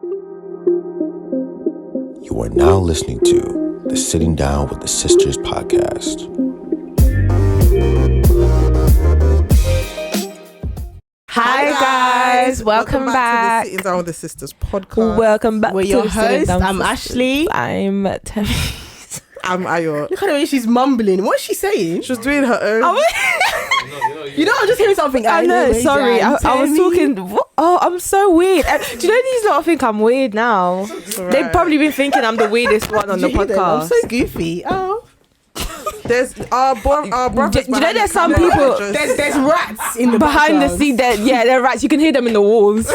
You are now listening to the Sitting Down with the Sisters podcast. Hi guys, welcome back to the Sitting Down with the Sisters podcast. Welcome back. We're to your the Sitting host. Down I'm with Ashley. I'm Tammy. I'm Ayo. Look at the way she's mumbling. What's she saying? She was doing her own. You know, I'm just hearing something. I know. Sorry, I was talking. Oh, I'm so weird. Do you know these lot think I'm weird now? Right. They've probably been thinking I'm the weirdest one on the podcast. I'm so goofy. Oh, There's our brothers. Do you know there's some behind the people- camera that there's rats in the Behind the background. scene, they're rats. You can hear them in the walls.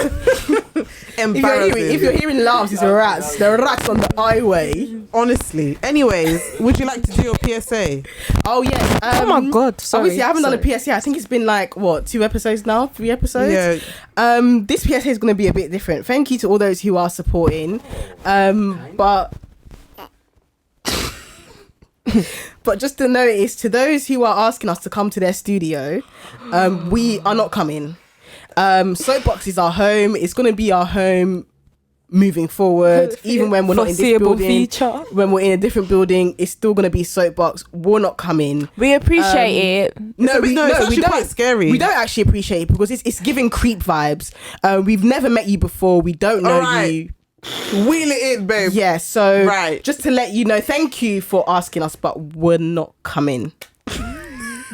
embarrassing. If you're hearing laughs, it's rats. There are rats on the highway. Honestly. Anyways, would you like to do your PSA? Oh yes. Oh my God, sorry. Obviously, I haven't done a PSA. I think it's been like what, 2 episodes now, 3 episodes. Yeah. This PSA is going to be a bit different. Thank you to all those who are supporting. But just to notice, to those who are asking us to come to their studio, we are not coming. Soapbox is our home. It's going to be our home moving forward. Even when we're not in this Foreseeable building, future. when we're in a different building, it's still going to be Soapbox. We're not coming. We appreciate it. It's actually we don't. quite scary. We don't actually appreciate it because it's giving creep vibes. We've never met you before. We don't know Alright. you. Wheel it in, babe. Yeah, so Right. just to let you know, thank you for asking us, but we're not coming.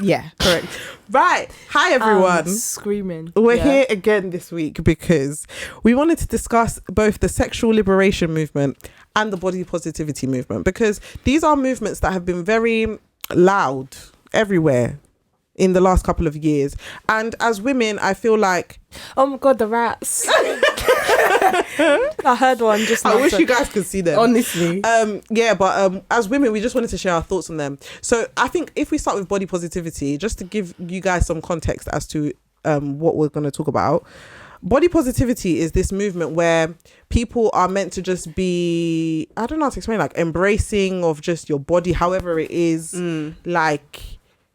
Yeah, correct. Right. Hi, everyone. Screaming. We're Yeah. here again this week because we wanted to discuss both the sexual liberation movement and the body positivity movement, because these are movements that have been very loud everywhere in the last couple of years. And as women, I feel like... Oh my God, the rats. I heard one just now. I wish you guys could see them. Honestly. But as women, we just wanted to share our thoughts on them. So I think if we start with body positivity, just to give you guys some context as to what we're going to talk about. Body positivity is this movement where people are meant to just be, I don't know how to explain, like embracing of just your body, however it is, like...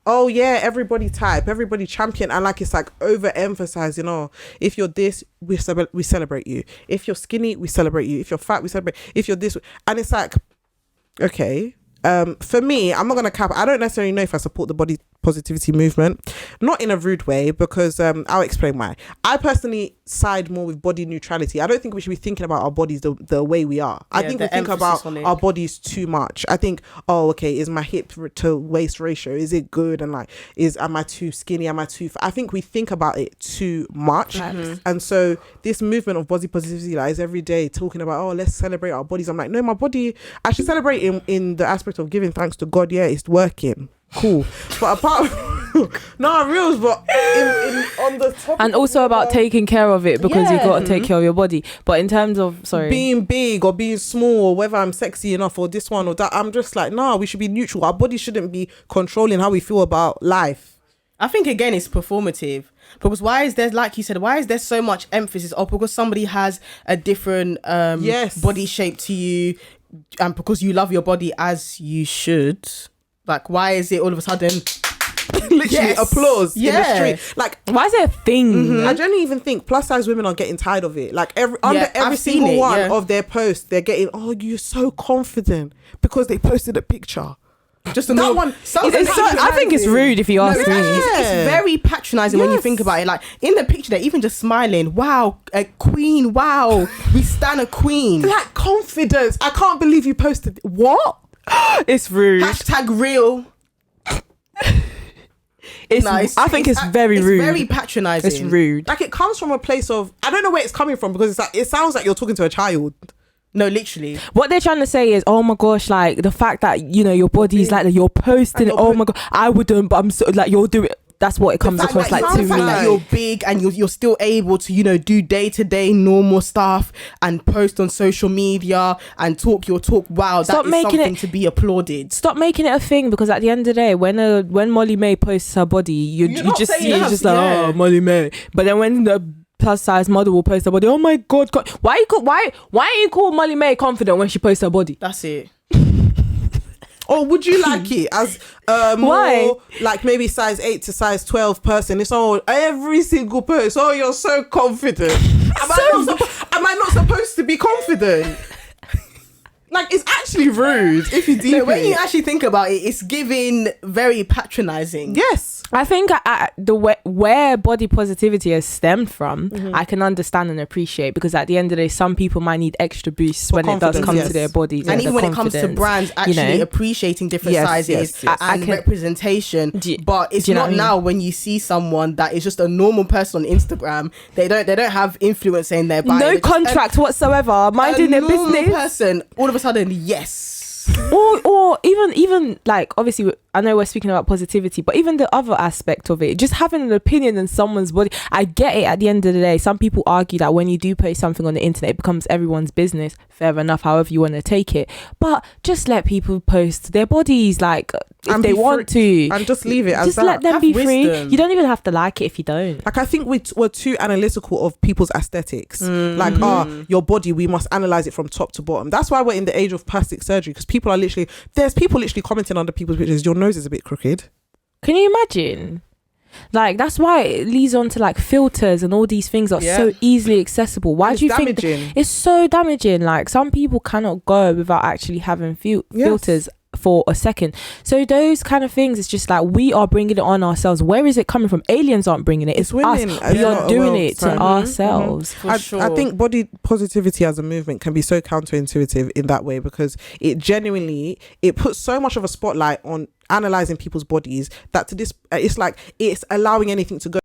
Oh yeah, everybody type, everybody champion, and like it's like overemphasized, you know. If you're this, we celebrate you. If you're skinny, we celebrate you. If you're fat, we celebrate. If you're this, and it's like, okay. For me, I'm not gonna cap. I don't necessarily know if I support the body positivity movement, not in a rude way, because I'll explain why. I personally side more with body neutrality. I don't think we should be thinking about our bodies the way we are. I think we think about our bodies too much. I think, oh, okay, is my hip to waist ratio, is it good? And like, am I too skinny? Am I too fat? I think we think about it too much. And so this movement of body positivity, like, is every day talking about, oh, let's celebrate our bodies. I'm like, no, my body, I should celebrate in the aspect of giving thanks to God. Yeah, it's working. Cool. But apart no reals, but on the top, and also about taking care of it, because you've got to take care of your body. But in terms of being big or being small, or whether I'm sexy enough or this one or that, I'm just like, nah, we should be neutral. Our body shouldn't be controlling how we feel about life. I think again it's performative, because why is there, like you said, why is there so much emphasis? Or because somebody has a different body shape to you, and because you love your body as you should. Like, why is it all of a sudden literally applause in the street? Like, why is it a thing? I don't even think plus size women are getting tired of it. Like under every single seen it, one of their posts, they're getting, oh, you're so confident, because they posted a picture. Just that know, one. I think it's rude if you ask me. It's very patronizing when you think about it. Like in the picture, they're even just smiling. Wow, a queen. Wow, we stand a queen. Like confidence. I can't believe you posted what? It's rude. # real. I think it's very rude. It's very patronizing. It's rude. Like, it comes from a place of, I don't know where it's coming from, because it's like, it sounds like you're talking to a child. No, literally. What they're trying to say is, oh my gosh, like the fact that, you know, your body is like that, you're posting it. Oh my God, I wouldn't, but I'm so like, you'll do it. That's what it comes across like to the fact me. that you're big and you're still able to, you know, do day-to-day normal stuff and post on social media and talk your talk. Wow, that is something to be applauded. Stop making it a thing, because at the end of the day, when Molly May posts her body, you just see it's just like, oh, Molly May. But then when the plus size model will post her body, oh my God, why ain't you call Molly May confident when she posts her body? That's it. Or would you like it as more like maybe size 8 to size 12 person? It's all every single post. Oh, you're so confident. Am I not supposed to be confident? confident. Like, it's actually rude if you do. When you actually think about it, it's giving very patronizing. Yes. I think where body positivity has stemmed from, I can understand and appreciate, because at the end of the day, some people might need extra boosts when it does come to their bodies. And even when it comes to brands actually appreciating different sizes and representation. But it's not now when you see someone that is just a normal person on Instagram, they don't have influence in their body. No contract whatsoever, minding their business. Person, all of a sudden, yes. or even like, obviously I know we're speaking about positivity, but even the other aspect of it, just having an opinion on someone's body. I get it. At the end of the day, some people argue that when you do post something on the internet, it becomes everyone's business. Fair enough, however you want to take it, but just let people post their bodies, like, if they want to, and just leave it as just that. let them be free. You don't even have to like it if you don't. Like, I think we're too analytical of people's aesthetics. Like, your body, we must analyze it from top to bottom. That's why we're in the age of plastic surgery, because there's people literally commenting under people's pictures, your nose is a bit crooked. Can you imagine? Like, that's why it leads on to like filters and all these things are so easily accessible. Why do you think it's so damaging? Like, some people cannot go without actually having filters for a second. So those kind of things, it's just like, we are bringing it on ourselves. Where is it coming from? Aliens aren't bringing it. It's women. Us. We are doing it to ourselves. I think body positivity as a movement can be so counterintuitive in that way, because it genuinely, it puts so much of a spotlight on analyzing people's bodies that to this, it's like it's allowing anything to go.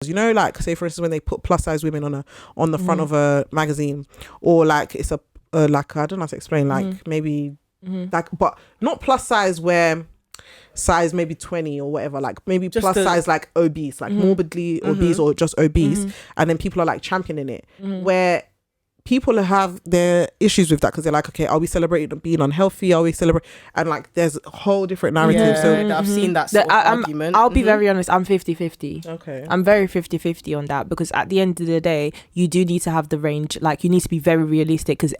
You know, like, say for instance, when they put plus size women on the front of a magazine, or like it's like, I don't know how to explain, like maybe like, but not plus size where size maybe 20 or whatever, like maybe just plus size like obese, like morbidly obese or just obese, and then people are like championing it, where people have their issues with that, because they're like, okay, are we celebrating being unhealthy? Are we celebrating? And like, there's a whole different narrative. I've seen that sort of argument. I'll be very honest, I'm 50-50. Okay. I'm very 50-50 on that, because at the end of the day, you do need to have the range. Like, you need to be very realistic, because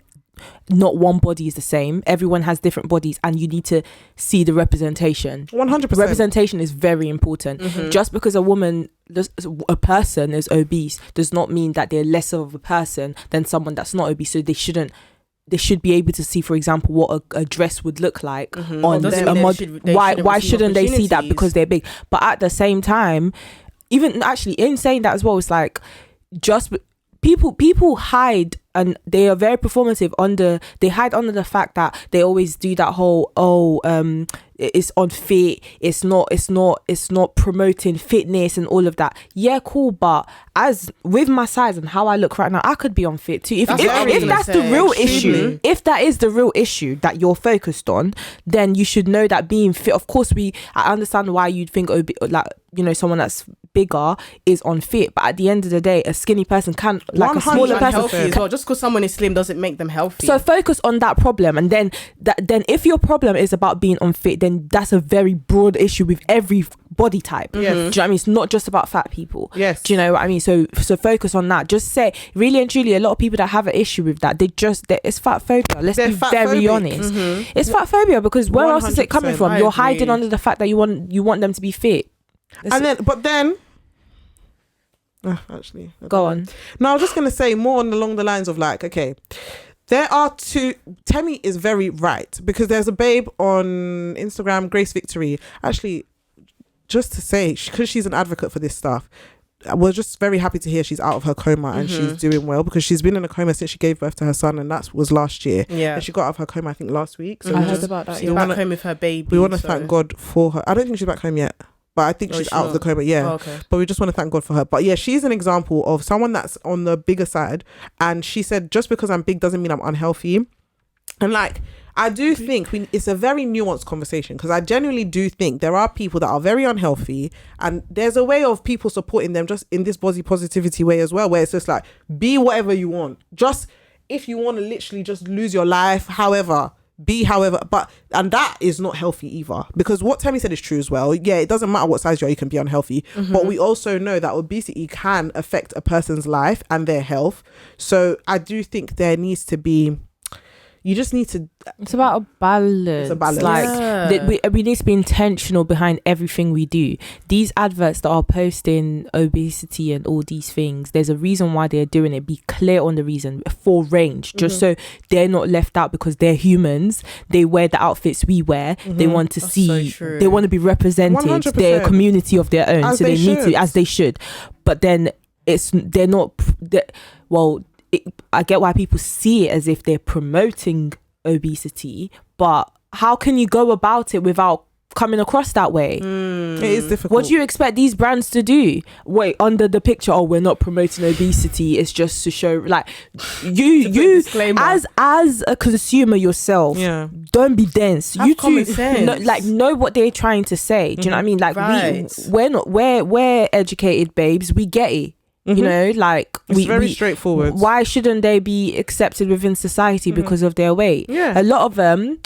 not one body is the same. Everyone has different bodies, and you need to see the representation. 100%. Representation is very important. Just because a person is obese does not mean that they're less of a person than someone that's not obese. So they should be able to see, for example, what a dress would look like on a model. Why shouldn't they see that? Because they're big. But at the same time, even actually in saying that as well, it's like, just people hide, and they are very performative they hide under the fact that they always do that whole it's unfit, it's not promoting fitness and all of that. Yeah, cool, but as with my size and how I look right now, I could be unfit too. If that's the real issue, if that is the real issue that you're focused on, then you should know that being fit, of course, I understand why you'd think, like, you know, someone that's bigger is unfit, but at the end of the day, a skinny person can, like a smaller person, healthy as well. Just because someone is slim doesn't make them healthy. So focus on that problem, and then if your problem is about being unfit, then that's a very broad issue with every body type. Yes. Do you know what I mean? It's not just about fat people. Yes. Do you know what I mean? So focus on that. Just say, really and truly, a lot of people that have an issue with that, it's fat phobia. Let's be very honest. It's fat phobia, because where 100%. Else is it coming from? You're hiding under the fact that you want them to be fit. Actually, go on. No, I was just gonna say more along the lines of like, okay, there are two. Temi is very right, because there's a babe on Instagram, Grace Victory. Actually, just to say, because she's an advocate for this stuff, we're just very happy to hear she's out of her coma and she's doing well, because she's been in a coma since she gave birth to her son, and that was last year. Yeah, and she got out of her coma I think last week. So I heard about that. She's back home with her baby. We want to thank God for her. I don't think she's back home yet, but I think she's out of the coma. Yeah. Oh, okay. But we just want to thank God for her. But yeah, she's an example of someone that's on the bigger side. And she said, just because I'm big doesn't mean I'm unhealthy. And like, I do think it's a very nuanced conversation, because I genuinely do think there are people that are very unhealthy, and there's a way of people supporting them just in this body positivity way as well, where it's just like, be whatever you want. Just, if you want to literally just lose your life, and that is not healthy either, because what Temi said is true as well. Yeah, it doesn't matter what size you are, you can be unhealthy, but we also know that obesity can affect a person's life and their health. So I do think there needs to be, You just need to. It's about a balance. It's a balance. Like we need to be intentional behind everything we do. These adverts that are posting obesity and all these things, there's a reason why they're doing it. Be clear on the reason, for range, just so they're not left out, because they're humans. They wear the outfits we wear. They want to see. So they want to be represented. 100%. They're a community of their own, so they need to, as they should. But then they're not. I get why people see it as if they're promoting obesity, but how can you go about it without coming across that way? It is difficult. What do you expect these brands to do? Wait, under the picture, we're not promoting obesity, it's just to show, like, you as a consumer yourself, don't be dense. Have common sense. Know what they're trying to say. Do you know what I mean? Like, we're educated babes, we get it. You know, like, it's very straightforward. Why shouldn't they be accepted within society because of their weight? A lot of them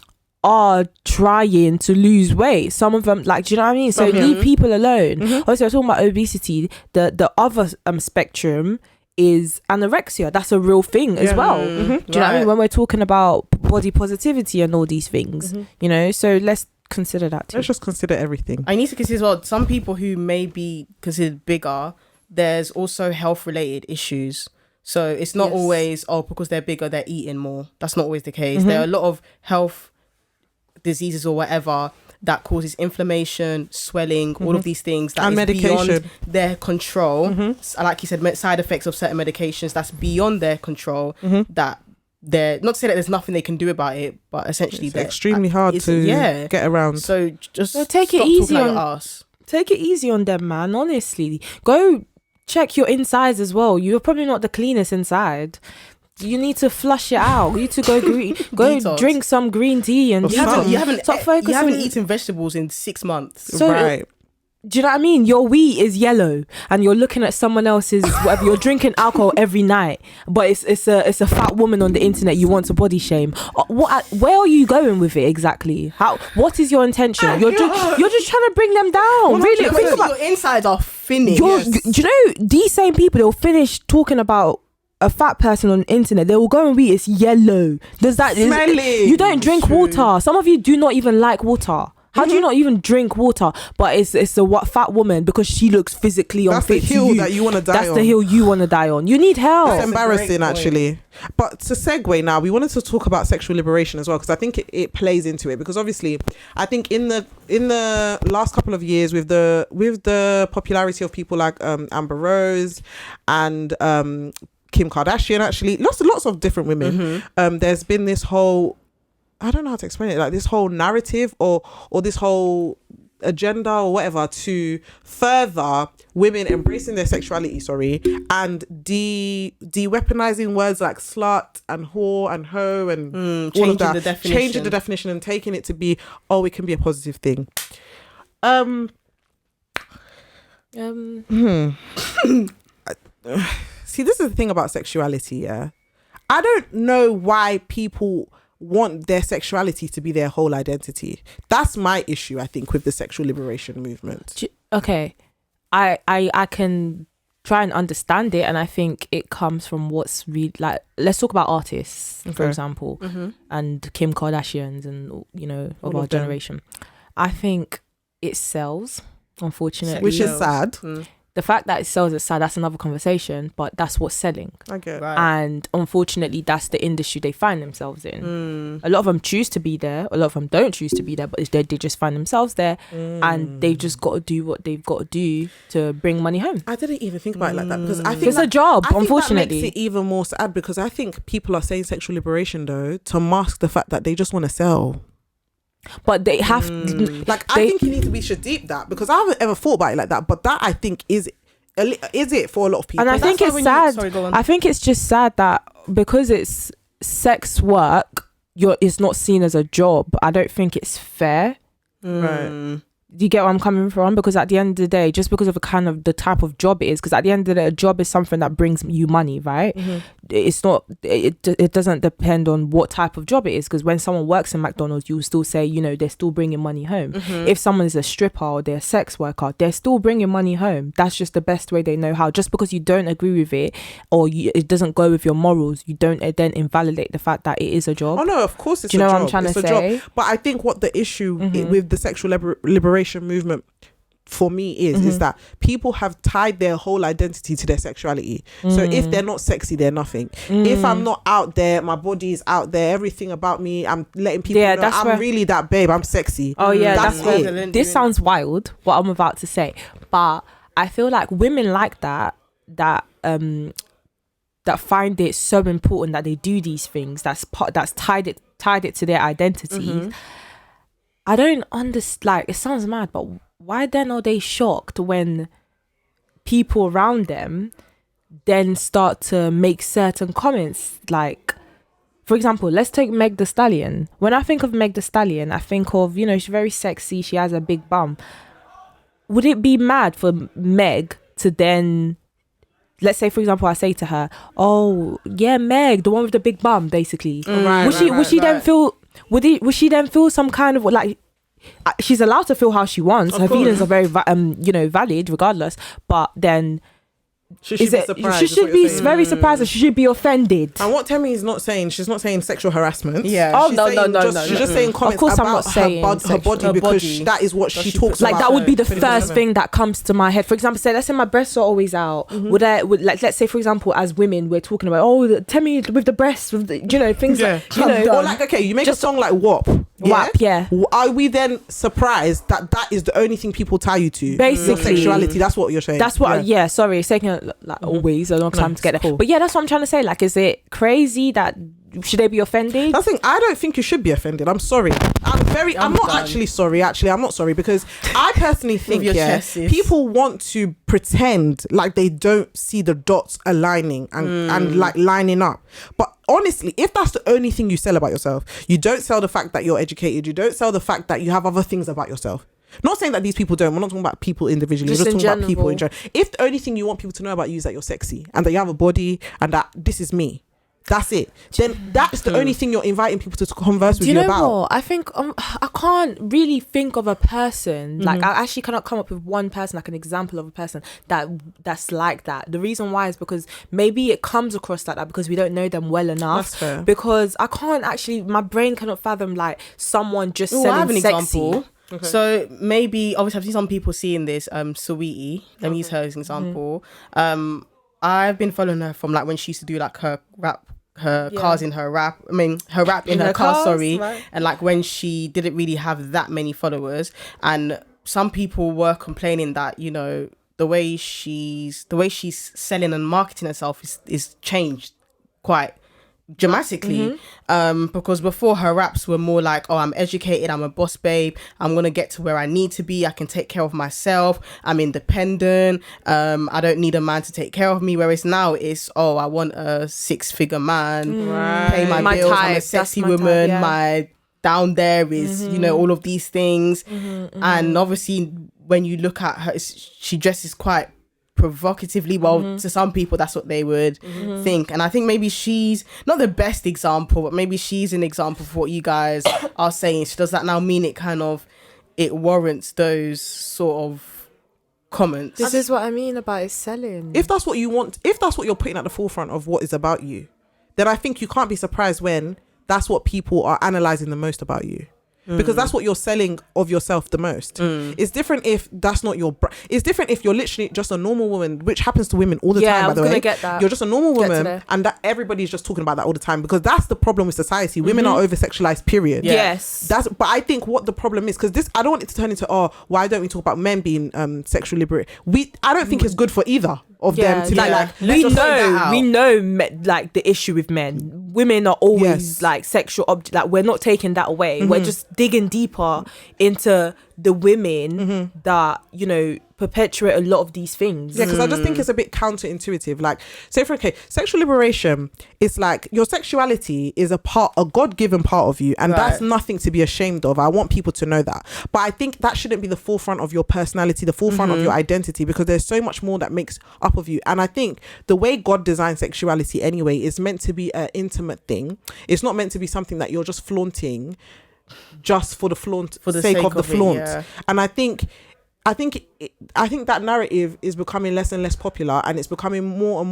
are trying to lose weight. Some of them, like, do you know what I mean? So leave people alone. Also, I'm talking about obesity. The other spectrum is anorexia. That's a real thing as well. Do you know what I mean? When we're talking about body positivity and all these things, you know, so let's consider that too. Let's just consider everything. I need to consider as well, some people who may be considered bigger, there's also health related issues. So it's not always, because they're bigger, they're eating more. That's not always the case. There are a lot of health diseases or whatever that causes inflammation, swelling, all of these things that and is medication beyond their control. Like you said, side effects of certain medications that's beyond their control, that they're not to say that there's nothing they can do about it, but essentially it's extremely hard to get around. So just take it easy on us. Take it easy on them, man. Honestly, go check your insides as well. You're probably not the cleanest inside. You need to flush it out. You need to go drink some green tea and you haven't eaten vegetables in 6 months. So, do you know what I mean? Your wheat is yellow and you're looking at someone else's whatever. You're drinking alcohol every night, but it's a fat woman on the internet you want to body shame. Where are you going with it exactly? What is your intention? You're just trying to bring them down. Really, think about your insides are finished. Do you know these same people? They'll finish talking about a fat person on the internet. They will go and read it's yellow. Does that smelly? You don't drink water. Some of you do not even like water. How do you not even drink water? But it's a fat woman because she looks physically unfit. That's the hill that you want to die on. That's the hill you want to die on. You need help. That's embarrassing, actually. But to segue now, we wanted to talk about sexual liberation as well, because I think it plays into it. Because obviously, I think in the last couple of years, with the popularity of people like Amber Rose and Kim Kardashian, actually, lots of different women. There's been this whole, I don't know how to explain it, like this whole narrative or this whole agenda or whatever to further women embracing their sexuality, and de-weaponizing words like slut and whore and hoe and all of that, changing the definition and taking it to be, it can be a positive thing. See, this is the thing about sexuality, I don't know why people want their sexuality to be their whole identity. That's my issue, I think, with the sexual liberation movement. Okay, I can try and understand it, and I think it comes from what's really, like, let's talk about artists, for example, and Kim Kardashians and, you know, of our generation. I think it sells, unfortunately. Which is sad. The fact that it sells is sad, that's another conversation, but that's what's selling. Okay. Right. And unfortunately, that's the industry they find themselves in. A lot of them choose to be there, a lot of them don't choose to be there, but they just find themselves there, and they've just got to do what they've got to do to bring money home. I didn't even think about it like that, because I think it's a job, unfortunately. That makes it even more sad, because I think people are saying sexual liberation, though, to mask the fact that they just want to sell. But they have I think you need to be deep that, because I haven't ever thought about it like that, but that I think is it for a lot of people. And I think it's sad. I think it's just sad that because it's sex work, it's not seen as a job. I don't think it's fair. Right. Do you get where I'm coming from? Because at the end of the day, just because of the type of job it is, because at the end of the day, a job is something that brings you money, right? it's not, it doesn't depend on what type of job it is, because when someone works in McDonald's, you still say, you know, they're still bringing money home. If someone is a stripper or they're a sex worker, they're still bringing money home. That's just the best way they know how. Just because you don't agree with it, or it doesn't go with your morals, you don't then invalidate the fact that it is a job. Oh no, of course it's Do you know a job. what I'm trying it's to a say? Job. But I think what the issue with the sexual liberation movement for me is that people have tied their whole identity to their sexuality. So if they're not sexy, they're nothing. If I'm not out there, my body is out there, everything about me, I'm letting people know I'm really that babe, I'm sexy. Oh yeah, that's it. This sounds wild, what I'm about to say, but I feel like women like that find it so important that they do these things, that's tied it to their identities. I don't understand, like, it sounds mad, but why then are they shocked when people around them then start to make certain comments? Like, for example, let's take Meg Thee Stallion. When I think of Meg Thee Stallion, I think of, you know, she's very sexy, she has a big bum. Would it be mad for Meg to then, let's say, for example, I say to her, oh yeah, Meg, the one with the big bum, basically. Would she then feel some kind of, like, she's allowed to feel how she wants. Her feelings are very valid regardless, but then She should be very surprised, and she should be offended. And what Temi is not saying, she's not saying sexual harassment. Yeah. Oh, she's no. She's just saying comments about her body because that is what she talks about. Like, that would be the first thing that comes to my head. For example, say, let's say my breasts are always out. Let's say, for example, as women, we're talking about, oh, Temi with the breasts, with the, you know, things like, you know. Or like, okay, you make a song like WAP. WAP, yeah. Are we then surprised that is the only thing people tie you to? Basically. Your sexuality, that's what you're saying. That's what, sorry, it's taking always a long time to get there. Cool. But yeah, that's what I'm trying to say. Like, is it crazy that, should they be offended? That's the thing. I don't think you should be offended. I'm sorry. I'm not actually sorry. Actually, I'm not sorry, because I personally think people want to pretend like they don't see the dots aligning and like lining up. But honestly, if that's the only thing you sell about yourself, you don't sell the fact that you're educated, you don't sell the fact that you have other things about yourself. Not saying that these people don't. We're not talking about people individually. We're just talking about people in general. If the only thing you want people to know about you is that you're sexy and that you have a body and that this is me, that's it, then that's the only thing you're inviting people to converse with you about. Do you know what? I think I can't really think of a person, like, I actually cannot come up with one person, like an example of a person that's like that. The reason why is because maybe it comes across like that because we don't know them well enough. That's fair. Because I can't actually, my brain cannot fathom like someone just selling I have an sexy. example. Okay. So maybe, obviously I've seen some people seeing this, Sdwts, let me use her as an example. I've been following her from like when she used to do like her rap, her cars in her rap, her rap in her car, sorry. Right. And like when she didn't really have that many followers, and some people were complaining that, you know, the way she's selling and marketing herself is changed quite dramatically. Because before, her raps were more like, oh, I'm educated, I'm a boss babe, I'm gonna get to where I need to be, I can take care of myself, I'm independent, I don't need a man to take care of me. Whereas now it's, oh, I want a 6-figure man, pay my bills, type. I'm a sexy woman, my down there is you know, all of these things. And obviously when you look at her, she dresses quite provocatively, to some people that's what they would think. And I think maybe she's not the best example, but maybe she's an example for what you guys are saying. So does that now mean it warrants those sort of comments? This is what I mean about it selling. If that's what you want, if that's what you're putting at the forefront of what is about you, then I think you can't be surprised when that's what people are analyzing the most about you. Because that's what you're selling of yourself the most. It's different if that's not your it's different if you're literally just a normal woman, which happens to women all the time, by the way. Get that. You're just a normal woman and that everybody's just talking about that all the time, because that's the problem with society. Women are over sexualized, period. Yes. But I think what the problem is, because this, I don't want it to turn into, oh, why don't we talk about men being sexually liberated? I don't think it's good for either of them to be like, we know like the issue with men. Women are always like sexual object, like we're not taking that away. We're just digging deeper into the women that, you know, perpetuate a lot of these things. Yeah, because I just think it's a bit counterintuitive. Like, say sexual liberation is like your sexuality is a God-given part of you, and that's nothing to be ashamed of. I want people to know that. But I think that shouldn't be the forefront of your personality, the forefront of your identity, because there's so much more that makes up of you. And I think the way God designed sexuality anyway is meant to be an intimate thing. It's not meant to be something that you're just flaunting just for the sake of the flaunt. Yeah. And I think that narrative is becoming less and less popular, and it's becoming more and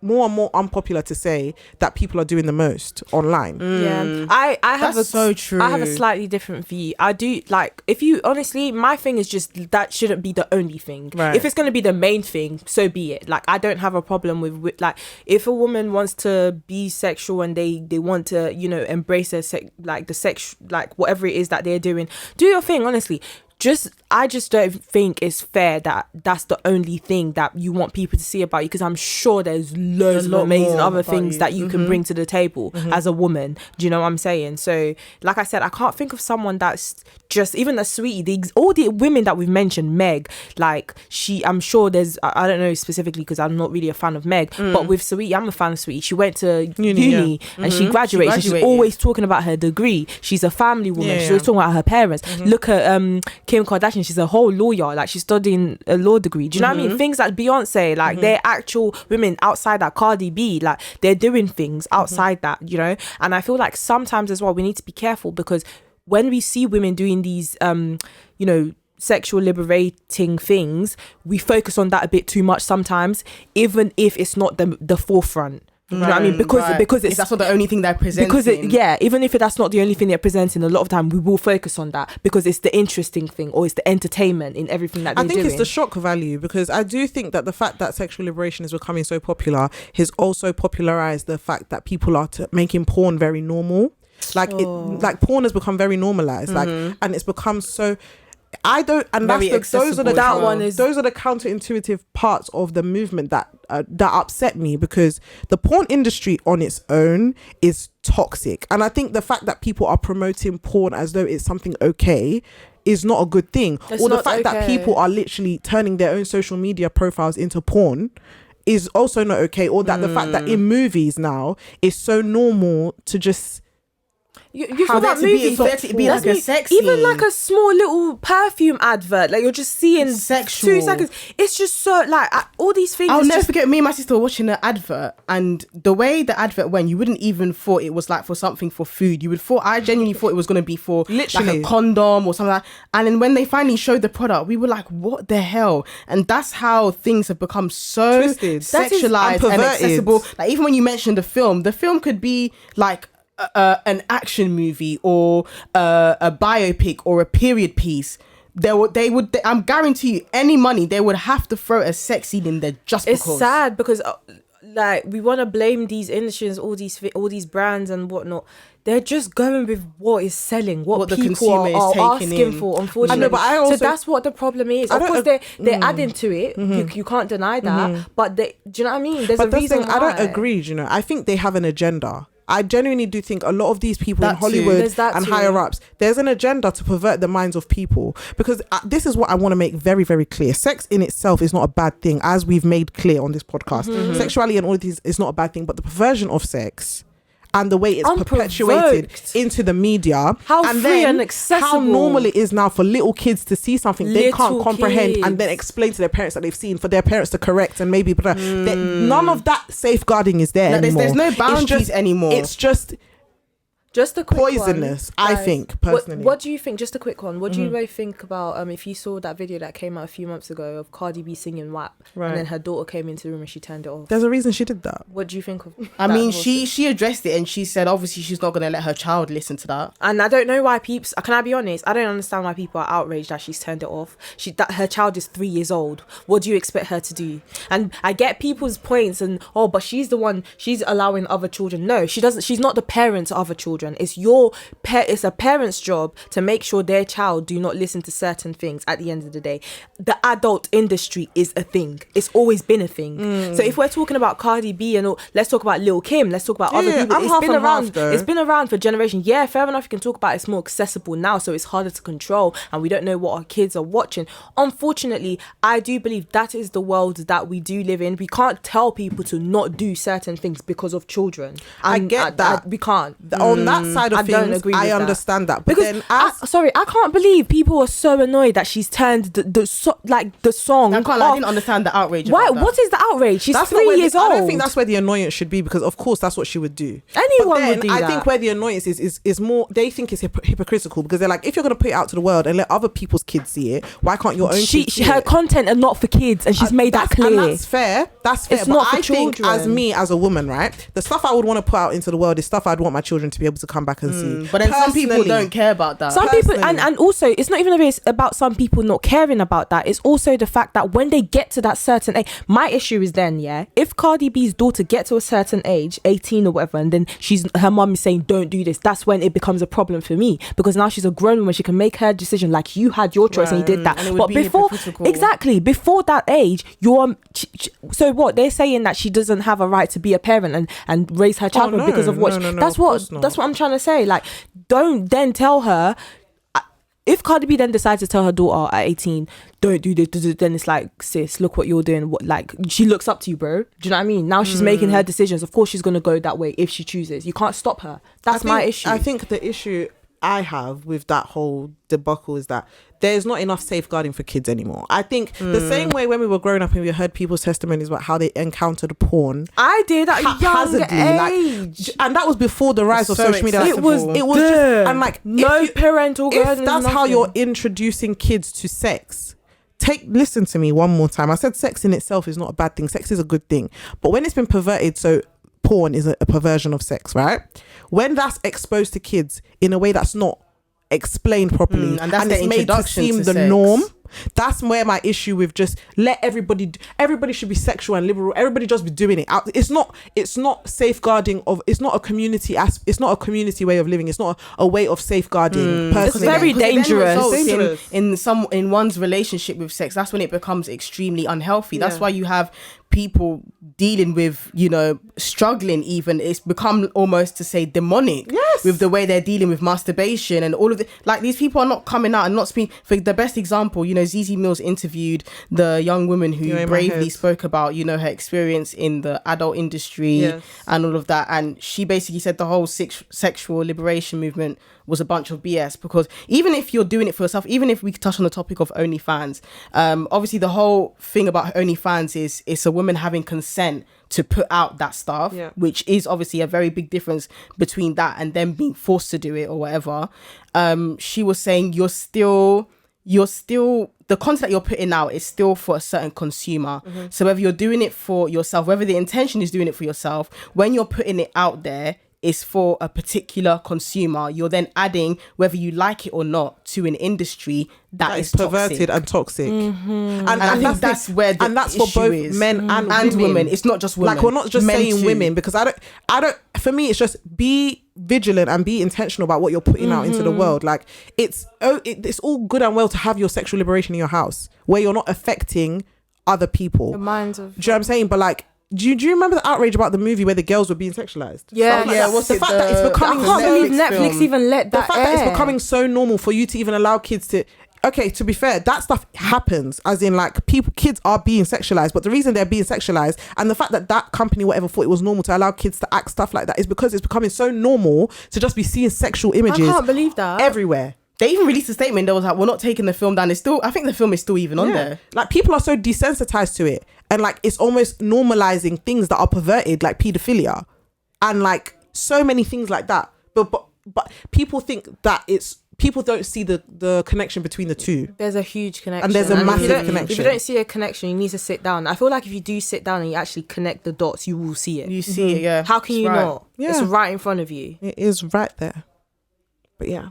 more unpopular to say that people are doing the most online. Yeah, I have so true. I have a slightly different view. I do, like, if you honestly, my thing is just that shouldn't be the only thing. Right. If it's going to be the main thing, so be it. Like, I don't have a problem with like, if a woman wants to be sexual and they want to, you know, embrace their sex, like whatever it is that they're doing, do your thing. Honestly. I just don't think it's fair that that's the only thing that you want people to see about you, because I'm sure there's loads of amazing other things that you can bring to the table as a woman. Do you know what I'm saying? So, like I said, I can't think of someone that's just, even the Sweetie, all the women that we've mentioned, Meg, like I'm sure there's, I don't know specifically because I'm not really a fan of Meg, but with Sweetie, I'm a fan of Sweetie. She went to uni and she graduated. She's always talking about her degree. She's a family woman. She's always talking about her parents. Look at Kim Kardashian. She's a whole lawyer. Like, she's studying a law degree. Do you know what I mean? Things like Beyonce, like they're actual women outside that. Cardi B, like they're doing things outside that, you know? And I feel like sometimes as well, we need to be careful, because when we see women doing these, you know, sexual liberating things, we focus on that a bit too much sometimes, even if it's not the forefront. You know what I mean? Because it's, that's not the only thing they're presenting. Even if that's not the only thing they're presenting, a lot of time we will focus on that because it's the interesting thing, or it's the entertainment in everything that they're doing. I think it's the shock value, because I do think that the fact that sexual liberation is becoming so popular has also popularized the fact that people are making porn very normal. Like porn has become very normalized, and it's become so. Those are the counterintuitive parts of the movement that upset me, because the porn industry on its own is toxic, and I think the fact that people are promoting porn as though it's something okay is not a good thing. Or the fact that people are literally turning their own social media profiles into porn is also not okay. Or that the fact that in movies now it's so normal to just you saw that movie, be like a sex scene. Even like a small little perfume advert, like you're just seeing sexual 2 seconds. It's just so like all these things. I'll never forget, me and my sister were watching an advert, and the way the advert went, you wouldn't even thought it was like for something for food. I genuinely thought it was going to be for literally like a condom or something like that. And then when they finally showed the product, we were like, what the hell? And that's how things have become so twisted, sexualized and accessible. Like, even when you mentioned the film could be like an action movie or a biopic or a period piece. I'm guarantee you, any money they would have to throw a sex scene in there just because. It's sad because like we want to blame these industries, all these brands and whatnot. They're just going with what is selling, what the consumer is asking for. Unfortunately, I know, but so that's what the problem is. Of course, they're adding to it. You can't deny that. But do you know what I mean? There's a reason why. I don't agree. You know, I think they have an agenda. I genuinely do think a lot of these people in Hollywood and higher ups, there's an agenda to pervert the minds of people, because this is what I want to make very, very clear. Sex in itself is not a bad thing, as we've made clear on this podcast. Sexuality and all of these is not a bad thing, but the perversion of sex and the way it's perpetuated into the media, how and free then and accessible, how normal it is now for little kids to see something they can't comprehend and then explain to their parents that they've seen, for their parents to correct, and maybe none of that safeguarding is there anymore. There's no boundaries anymore. It's just a quick poisonous one, I think, personally. What do you think? Just a quick one. What do you both think about if you saw that video that came out a few months ago of Cardi B singing WAP, and then her daughter came into the room and she turned it off? There's a reason she did that. What do you think of I mean, she addressed it, and she said obviously she's not going to let her child listen to that. And I don't know why can I be honest? I don't understand why people are outraged that she's turned it off. That her child is 3 years old. What do you expect her to do? And I get people's points, and but she's the one, she's allowing other children. No, she doesn't. She's not the parent to other children. children. It's a parent's job to make sure their child do not listen to certain things. At the end of the day, the adult industry is a thing. It's always been a thing. So if we're talking about Cardi B and all, let's talk about Lil Kim, let's talk about other people. It's been around for generations. Yeah, fair enough, you can talk about it's more accessible now, so it's harder to control, and we don't know what our kids are watching. Unfortunately, I do believe that is the world that we do live in. We can't tell people to not do certain things because of children. I get that. We can't. On that side of things, I understand that. But because then I can't believe people are so annoyed that she's turned the song I didn't understand the outrage. Why? About that. What is the outrage? She's 3 years old. I don't think that's where the annoyance should be, because of course that's what she would do. Anyone would do that. I think where the annoyance is more, they think it's hypocritical, because they're like, if you're going to put it out to the world and let other people's kids see it, why can't your own kids see her it? content are not for kids, and she's made that clear. And that's fair. It's but not for I children. Think as me, as a woman, right, the stuff I would want to put out into the world is stuff I'd want my children to be able to come back and see. But then some people don't care about that. Some people, and also, it's not even about some people not caring about that. It's also the fact that when they get to that certain age, my issue is then, if Cardi B's daughter gets to a certain age, 18 or whatever, and then her mum is saying don't do this, that's when it becomes a problem for me, because now she's a grown woman, she can make her decision, like you had your choice and you did that. But before that age, so what they're saying, that she doesn't have a right to be a parent and raise her child because of what that's what I'm trying to say. Like, don't then tell her. If Cardi B then decides to tell her daughter at 18, don't do this, then it's like, sis, look what you're doing. What, like, she looks up to you, bro. Do you know what I mean? Now she's making her decisions. Of course she's going to go that way if she chooses. You can't stop her. That's my issue. I think the issue I have with that whole debacle is that there's not enough safeguarding for kids anymore. I think the same way when we were growing up and we heard people's testimonies about how they encountered porn. I did at a young age. And that was before the rise of social media. It was just, and like, no parental guidance. If that's how you're introducing kids to sex, listen to me one more time. I said sex in itself is not a bad thing. Sex is a good thing. But when it's been perverted, so porn is a perversion of sex, right? When that's exposed to kids in a way that's not explained properly, and it's made to seem the norm, that's where my issue with just let everybody should be sexual and liberal, everybody just be doing it. It's not safeguarding of, it's not a community way of living, it's not a way of safeguarding. It's very dangerous. In one's relationship with sex, that's when it becomes extremely unhealthy. That's why you have people dealing with, struggling, even it's become almost, to say, demonic with the way they're dealing with masturbation and all of it. Like, these people are not coming out and not speaking. For the best example, Zizi Mills interviewed the young woman who bravely spoke about, her experience in the adult industry and all of that. And she basically said the whole sexual liberation movement was a bunch of BS, because even if you're doing it for yourself, even if we touch on the topic of OnlyFans, obviously the whole thing about OnlyFans is it's a woman having consent to put out that stuff, which is obviously a very big difference between that and them being forced to do it or whatever. She was saying you're still the content that you're putting out is still for a certain consumer. So whether you're doing it for yourself, whether the intention is doing it for yourself, when you're putting it out there, is for a particular consumer. You're then adding, whether you like it or not, to an industry that is perverted and toxic. And I think that's where the that's issue for both is. men and women. It's not just women. Like, we're not just men saying too. women, because I don't. For me, it's just be vigilant and be intentional about what you're putting out into the world. Like, it's all good and well to have your sexual liberation in your house where you're not affecting other people. The minds of. Do you know what I'm saying? But like, do you remember the outrage about the movie where the girls were being sexualized? Yeah, What's the fact that it's becoming? I can't believe Netflix even let that. The fact that it's becoming so normal for you to even allow kids to. Okay, to be fair, that stuff happens, as in, like, kids are being sexualized, but the reason they're being sexualized, and the fact that company, whatever, thought it was normal to allow kids to act stuff like that, is because it's becoming so normal to just be seeing sexual images. I can't believe that. Everywhere. They even released a statement that was like, we're not taking the film down. I think the film is still even on there. Like, people are so desensitized to it, and like, it's almost normalizing things that are perverted, like paedophilia and like so many things like that. But people think that people don't see the connection between the two. There's a huge connection. And there's a massive connection. If you don't see a connection, you need to sit down. I feel like if you do sit down and you actually connect the dots, you will see it. You see it, yeah. How can you not? Yeah. It's right in front of you. It is right there. But yeah.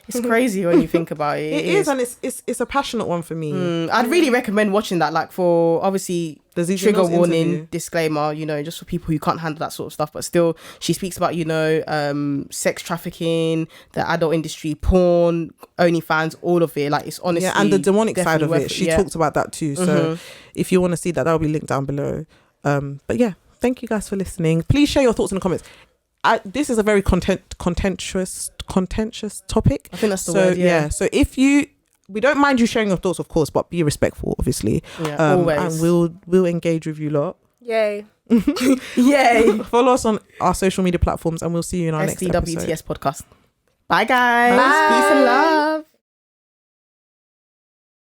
It's crazy when you think about it. It is, and it's a passionate one for me. I'd really recommend watching that, like, for obviously trigger warning, disclaimer, you know, just for people who can't handle that sort of stuff. But still, she speaks about, you know, sex trafficking, the adult industry, porn, OnlyFans, all of it. Like, it's honestly, yeah, and the demonic side of it. She talked about that too. So if you want to see that, that'll be linked down below. But yeah, thank you guys for listening. Please share your thoughts in the comments. This is a very contentious topic. I think that's the word. Yeah. So we don't mind you sharing your thoughts, of course, but be respectful, obviously. Yeah, always. And we'll engage with you lot. Yay. Yay. Follow us on our social media platforms, and we'll see you in our next episode. Sdwts podcast. Bye, guys. Bye. Peace and love.